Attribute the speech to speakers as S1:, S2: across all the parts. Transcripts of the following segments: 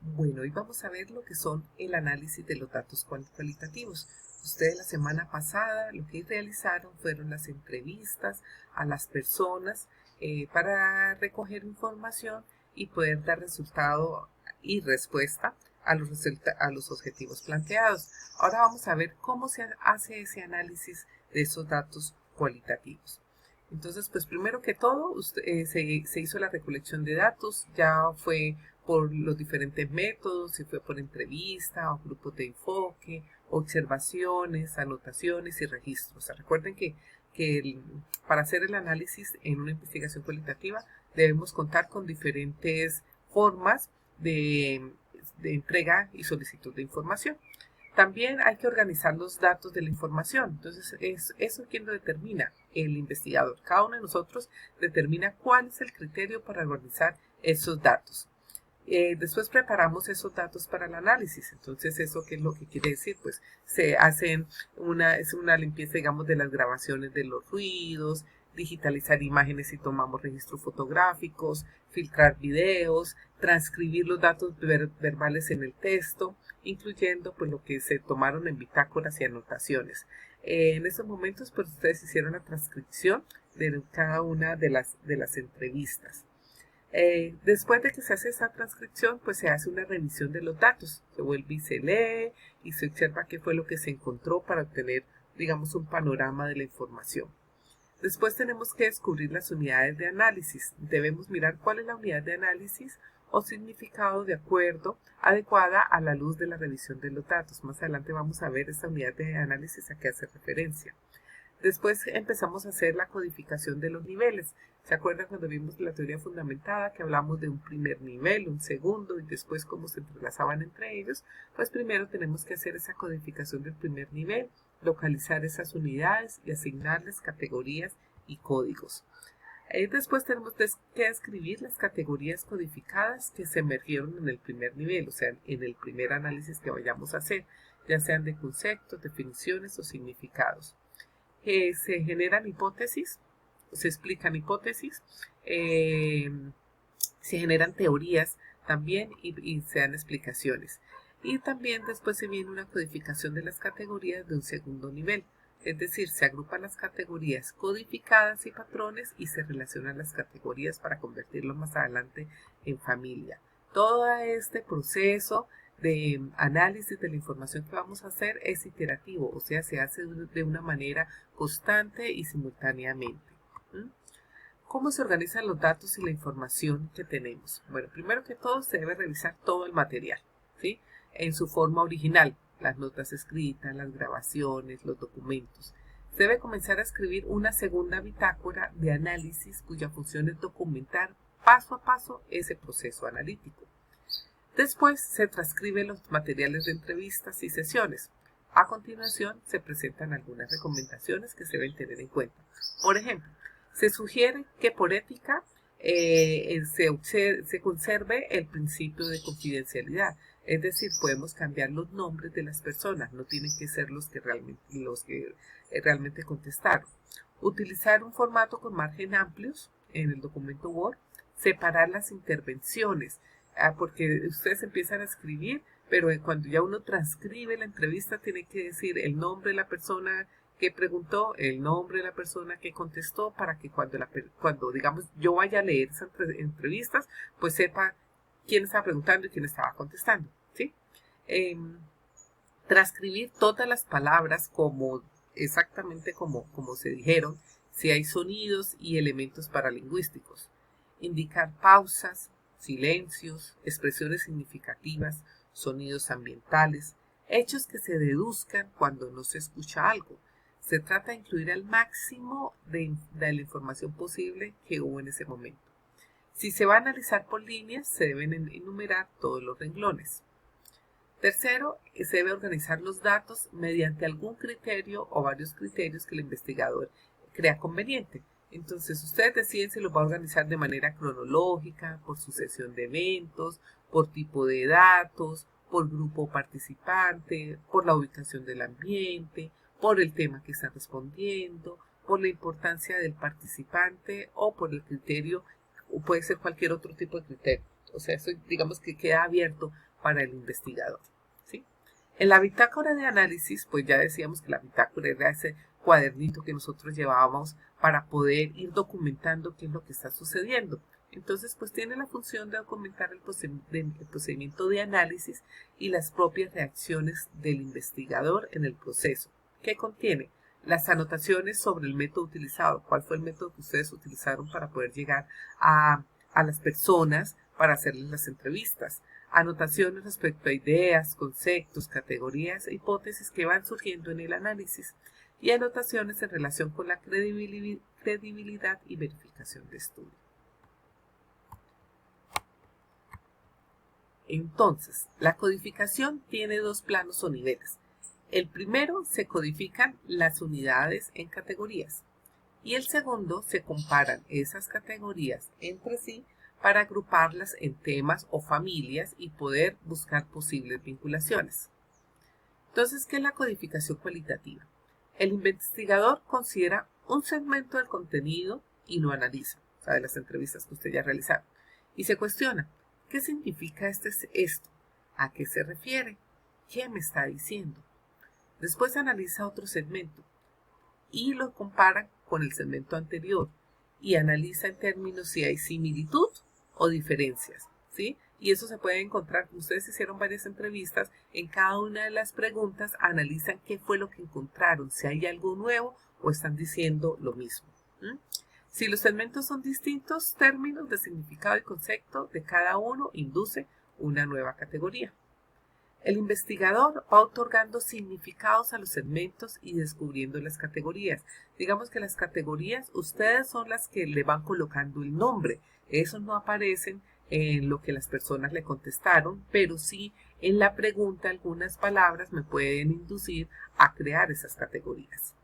S1: Bueno, hoy vamos a ver lo que son el análisis de los datos cualitativos. Ustedes la semana pasada lo que realizaron fueron las entrevistas a las personas para recoger información y poder dar resultado y respuesta a los objetivos planteados. Ahora vamos a ver cómo se hace ese análisis de esos datos cualitativos. Entonces, pues primero que todo, se hizo la recolección de datos, ya fue por los diferentes métodos, si fue por entrevista o grupos de enfoque, observaciones, anotaciones y registros. O sea, recuerden que para hacer el análisis en una investigación cualitativa debemos contar con diferentes formas de entrega y solicitud de información. También hay que organizar los datos de la información. Entonces, eso quien lo determina, el investigador. Cada uno de nosotros determina cuál es el criterio para organizar esos datos. Después preparamos esos datos para el análisis. Entonces, ¿eso qué es lo que quiere decir? Pues se hacen es una limpieza, digamos, de las grabaciones de los ruidos, digitalizar imágenes si tomamos registros fotográficos, filtrar videos, transcribir los datos verbales en el texto, incluyendo pues lo que se tomaron en bitácoras y anotaciones. En esos momentos, pues ustedes hicieron la transcripción de cada una de las entrevistas. Después de que se hace esa transcripción, pues se hace una revisión de los datos. Se vuelve y se lee y se observa qué fue lo que se encontró para obtener, digamos, un panorama de la información. Después tenemos que descubrir las unidades de análisis. Debemos mirar cuál es la unidad de análisis o significado de acuerdo adecuada a la luz de la revisión de los datos. Más adelante vamos a ver esta unidad de análisis a qué hace referencia. Después empezamos a hacer la codificación de los niveles. ¿Se acuerdan cuando vimos la teoría fundamentada que hablamos de un primer nivel, un segundo y después cómo se entrelazaban entre ellos? Pues primero tenemos que hacer esa codificación del primer nivel, localizar esas unidades y asignarles categorías y códigos. Después tenemos que escribir las categorías codificadas que se emergieron en el primer nivel, o sea, en el primer análisis que vayamos a hacer, ya sean de conceptos, definiciones o significados. Se generan hipótesis, se explican hipótesis, se generan teorías también y se dan explicaciones. Y también después se viene una codificación de las categorías de un segundo nivel. Es decir, se agrupan las categorías codificadas y patrones y se relacionan las categorías para convertirlo más adelante en familia. Todo este proceso de análisis de la información que vamos a hacer es iterativo, o sea, se hace de una manera constante y simultáneamente. ¿Cómo se organizan los datos y la información que tenemos? Bueno, primero que todo se debe revisar todo el material, ¿sí? En su forma original, las notas escritas, las grabaciones, los documentos. Se debe comenzar a escribir una segunda bitácora de análisis cuya función es documentar paso a paso ese proceso analítico. Después se transcriben los materiales de entrevistas y sesiones. A continuación se presentan algunas recomendaciones que se deben tener en cuenta. Por ejemplo, se sugiere que por ética se conserve el principio de confidencialidad. Es decir, podemos cambiar los nombres de las personas, no tienen que ser los que realmente contestaron. Utilizar un formato con margen amplios en el documento Word. Separar las intervenciones, porque ustedes empiezan a escribir, pero cuando ya uno transcribe la entrevista tiene que decir el nombre de la persona que preguntó, el nombre de la persona que contestó, para que cuando digamos yo vaya a leer esas entrevistas, pues sepa quién estaba preguntando y quién estaba contestando, ¿sí? Transcribir todas las palabras exactamente como se dijeron, si hay sonidos y elementos paralingüísticos. Indicar pausas, silencios, expresiones significativas, sonidos ambientales, hechos que se deduzcan cuando no se escucha algo. Se trata de incluir al máximo de la información posible que hubo en ese momento. Si se va a analizar por líneas, se deben enumerar todos los renglones. Tercero, se debe organizar los datos mediante algún criterio o varios criterios que el investigador crea conveniente. Entonces, ustedes deciden si los va a organizar de manera cronológica, por sucesión de eventos, por tipo de datos, por grupo participante, por la ubicación del ambiente, por el tema que está respondiendo, por la importancia del participante o por el criterio, o puede ser cualquier otro tipo de criterio. O sea, eso digamos que queda abierto para el investigador, ¿sí? En la bitácora de análisis, pues ya decíamos que la bitácora era ese cuadernito que nosotros llevábamos para poder ir documentando qué es lo que está sucediendo. Entonces, pues tiene la función de documentar el procedimiento de análisis y las propias reacciones del investigador en el proceso. ¿Qué contiene? Las anotaciones sobre el método utilizado. ¿Cuál fue el método que ustedes utilizaron para poder llegar a las personas para hacerles las entrevistas? Anotaciones respecto a ideas, conceptos, categorías e hipótesis que van surgiendo en el análisis. Y anotaciones en relación con la credibilidad y verificación de estudio. Entonces, la codificación tiene dos planos o niveles. El primero se codifican las unidades en categorías y el segundo se comparan esas categorías entre sí para agruparlas en temas o familias y poder buscar posibles vinculaciones. Entonces, ¿qué es la codificación cualitativa? El investigador considera un segmento del contenido y lo analiza, o sea, de las entrevistas que usted ya realizaron, y se cuestiona, ¿qué significa esto? ¿A qué se refiere? ¿Qué me está diciendo? Después analiza otro segmento y lo compara con el segmento anterior y analiza en términos si hay similitud o diferencias, ¿sí? Y eso se puede encontrar, ustedes hicieron varias entrevistas, en cada una de las preguntas analizan qué fue lo que encontraron, si hay algo nuevo o están diciendo lo mismo. Si los segmentos son distintos, términos de significado y concepto de cada uno induce una nueva categoría. El investigador va otorgando significados a los segmentos y descubriendo las categorías. Digamos que las categorías, ustedes son las que le van colocando el nombre. Esos no aparecen en lo que las personas le contestaron, pero sí en la pregunta algunas palabras me pueden inducir a crear esas categorías.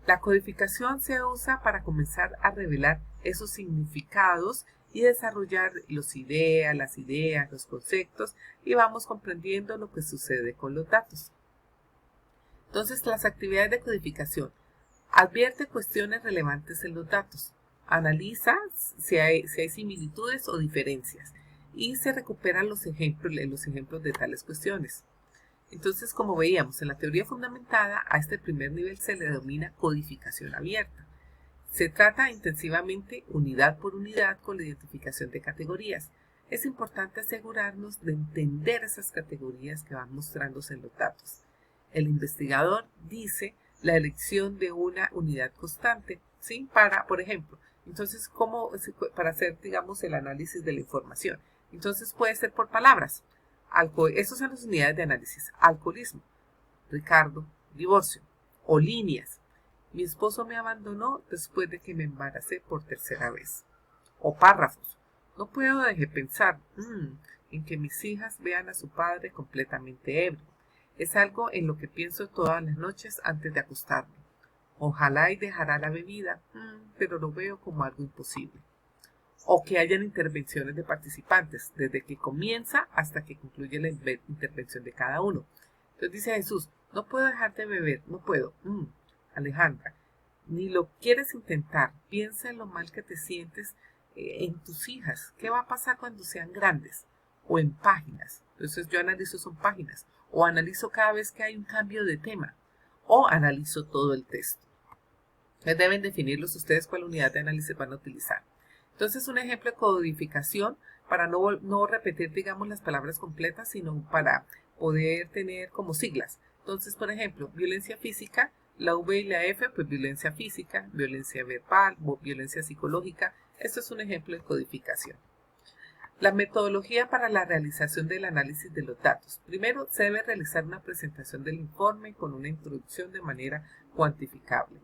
S1: La codificación se usa para comenzar a revelar esos significados y desarrollar las ideas, los conceptos y vamos comprendiendo lo que sucede con los datos. Entonces, las actividades de codificación. Advierte cuestiones relevantes en los datos. Analiza si hay similitudes o diferencias y se recuperan los ejemplos de tales cuestiones. Entonces, como veíamos en la teoría fundamentada, a este primer nivel se le denomina codificación abierta. Se trata intensivamente unidad por unidad con la identificación de categorías. Es importante asegurarnos de entender esas categorías que van mostrándose en los datos. El investigador dice la elección de una unidad constante, ¿sí? Por ejemplo, entonces, para hacer, digamos, el análisis de la información. Entonces, puede ser por palabras. Esas son las unidades de análisis. Alcoholismo, Ricardo, divorcio. O líneas. Mi esposo me abandonó después de que me embaracé por tercera vez. O párrafos. No puedo dejar de pensar en que mis hijas vean a su padre completamente ebrio. Es algo en lo que pienso todas las noches antes de acostarme. Ojalá y dejará la bebida, pero lo veo como algo imposible. O que hayan intervenciones de participantes, desde que comienza hasta que concluye la intervención de cada uno. Entonces dice Jesús, no puedo dejar de beber, no puedo. Alejandra, ni lo quieres intentar, piensa en lo mal que te sientes en tus hijas. ¿Qué va a pasar cuando sean grandes? O en páginas. Entonces yo analizo son páginas. O analizo cada vez que hay un cambio de tema. O analizo todo el texto. Deben definirlos ustedes cuál unidad de análisis van a utilizar. Entonces un ejemplo de codificación para no repetir, digamos, las palabras completas, sino para poder tener como siglas. Entonces, por ejemplo, violencia física, la V y la F, pues violencia física, violencia verbal, violencia psicológica. Esto es un ejemplo de codificación. La metodología para la realización del análisis de los datos. Primero, se debe realizar una presentación del informe con una introducción de manera cuantificable.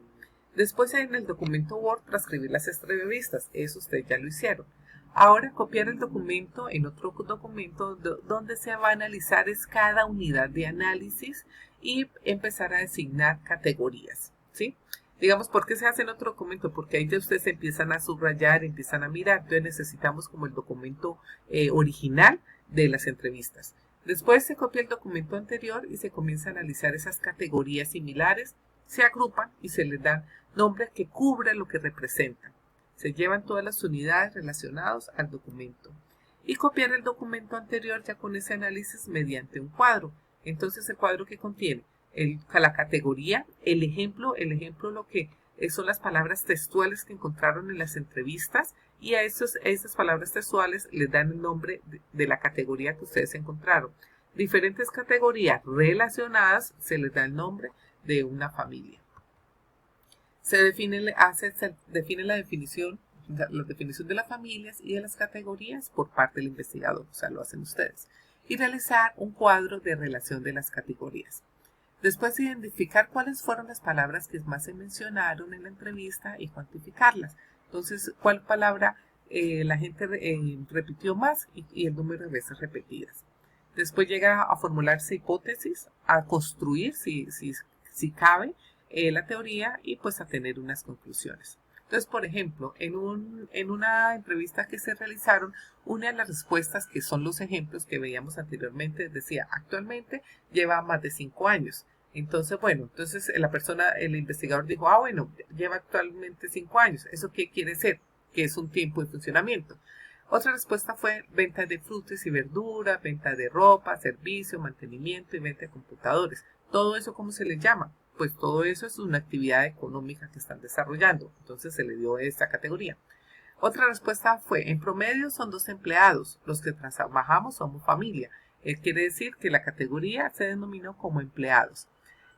S1: Después, en el documento Word, transcribir las entrevistas. Eso ustedes ya lo hicieron. Ahora, copiar el documento en otro documento donde se va a analizar cada unidad de análisis y empezar a designar categorías, ¿sí? Digamos, ¿por qué se hace en otro documento? Porque ahí ya ustedes empiezan a subrayar, empiezan a mirar. Entonces necesitamos como el documento original de las entrevistas. Después se copia el documento anterior y se comienza a analizar esas categorías similares. Se agrupan y se les dan nombres que cubran lo que representan. Se llevan todas las unidades relacionadas al documento. y copiar el documento anterior ya con ese análisis mediante un cuadro. Entonces el cuadro que contiene la categoría, el ejemplo lo que son las palabras textuales que encontraron en las entrevistas y a esas palabras textuales les dan el nombre de la categoría que ustedes encontraron. Diferentes categorías relacionadas se les da el nombre de una familia. Se define la definición de las familias y de las categorías por parte del investigador, o sea, lo hacen ustedes. Y realizar un cuadro de relación de las categorías. Después identificar cuáles fueron las palabras que más se mencionaron en la entrevista y cuantificarlas. Entonces, cuál palabra la gente repitió más y el número de veces repetidas. Después llega a formularse hipótesis, a construir, si cabe, la teoría y pues a tener unas conclusiones. Entonces, por ejemplo, en una entrevista que se realizaron, una de las respuestas, que son los ejemplos que veíamos anteriormente, decía, actualmente lleva más de 5 años. Entonces, bueno, el investigador dijo, bueno, lleva actualmente 5 años. ¿Eso qué quiere decir? Que es un tiempo de funcionamiento. Otra respuesta fue venta de frutas y verduras, venta de ropa, servicio, mantenimiento y venta de computadores. ¿Todo eso cómo se le llama? Pues todo eso es una actividad económica que están desarrollando. Entonces se le dio esta categoría. Otra respuesta fue, en promedio son 2 empleados. Los que trabajamos somos familia. Quiere decir que la categoría se denominó como empleados.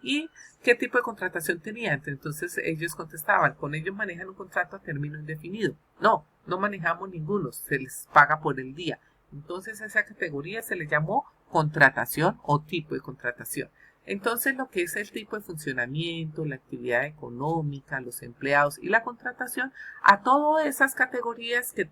S1: ¿Y qué tipo de contratación tenían? Entonces ellos contestaban, con ellos manejan un contrato a término indefinido. No manejamos ninguno, se les paga por el día. Entonces a esa categoría se le llamó contratación o tipo de contratación. Entonces lo que es el tipo de funcionamiento, la actividad económica, los empleados y la contratación, a todas esas categorías que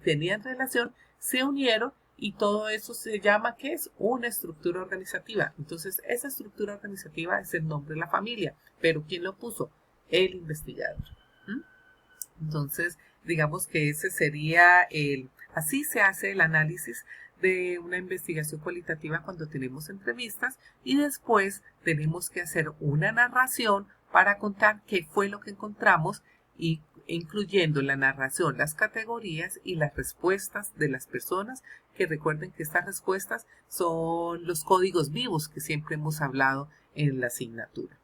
S1: tenían relación se unieron y todo eso se llama, ¿qué es? Una estructura organizativa. Entonces esa estructura organizativa es el nombre de la familia, pero ¿quién lo puso? El investigador. Entonces digamos que ese sería así se hace el análisis de una investigación cualitativa cuando tenemos entrevistas y después tenemos que hacer una narración para contar qué fue lo que encontramos y incluyendo en la narración las categorías y las respuestas de las personas, que recuerden que estas respuestas son los códigos vivos que siempre hemos hablado en la asignatura.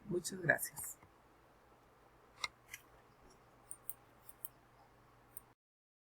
S1: Muchas gracias.